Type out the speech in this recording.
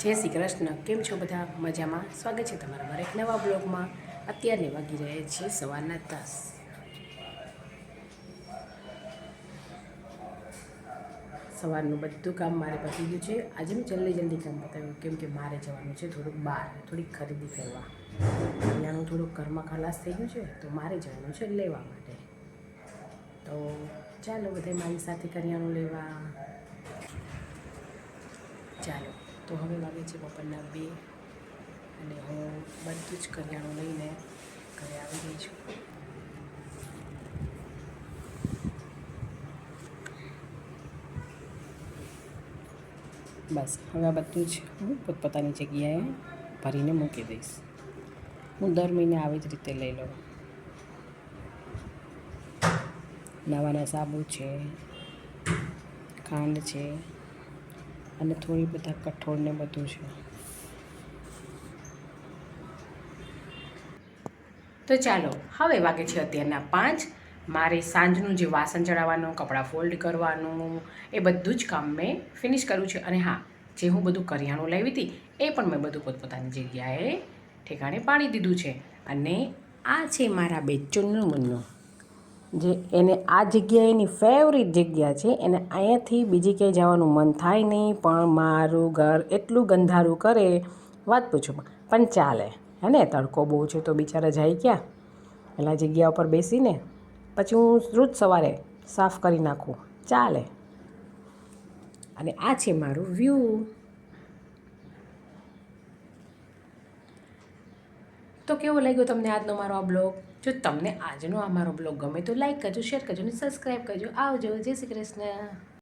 જય શ્રી કૃષ્ણ. કેમ છો બધા? મજામાં? સ્વાગત છે તમારા મારા એક નવા બ્લોગમાં. અત્યારની વાગી રહ્યા છીએ સવારના 10. સવારનું બધું કામ મારે પતી ગયું છે. આજે મેં જલ્દી કામ પતાવ્યું કેમ કે મારે જવાનું છે થોડુંક બહાર, થોડીક ખરીદી કરવા. અહીંયાનું થોડુંક ઘરમાં ખલાસ થઈ ગયું છે તો મારે જવાનું છે લેવા માટે. તો ચાલો બધા મારી સાથે કરિયાણું લેવા. ચાલો, તો હવે વાગે છે બપોરના 2 અને હું બધું જ કરિયાણું લઈને ઘરે આવી ગઈ છું. બસ હવે આ બધું જ હું પોતપોતાની જગ્યાએ ભરીને મૂકી દઈશ. હું દર મહિને આવી જ રીતે લઈ લઉં. નવાના સાબુ છે, ખાંડ છે અને થોડી બધા કઠોળ ને બધું છે. તો ચાલો, હવે વાગે છે અત્યારના 5. મારે સાંજનું જે વાસણ ચડાવવાનું, કપડાં ફોલ્ડ કરવાનું, એ બધું જ કામ મેં ફિનિશ કર્યું છે. અને હા, જે હું બધું કરિયાણું લાવી હતી એ પણ મેં બધું પોતપોતાની જગ્યાએ ઠેકાણે પાડી દીધું છે. અને આ છે મારા બેચુનનું મુન્નું, જે એને આ જગ્યા એની ફેવરિટ જગ્યા છે. એને અહીંયાથી બીજી ક્યાંય જવાનું મન થાય નહીં, પણ મારું ઘર એટલું ગંધારું કરે વાત પૂછો પણ ચાલે. હે ને, તડકો બહુ છે તો બિચારા જાય ક્યાં? પેલા જગ્યા ઉપર બેસીને પછી હું રોજ સવારે સાફ કરી નાખું, ચાલે. અને આ છે મારું વ્યૂ. તો કેવો લાગ્યો તમને આજનો મારો આ બ્લોગ? જો તમને આજનો આ મારો બ્લોગ ગમે તો લાઈક કરજો, શેર કરજો અને સબસ્ક્રાઈબ કરજો. આવજો. જય શ્રી કૃષ્ણ.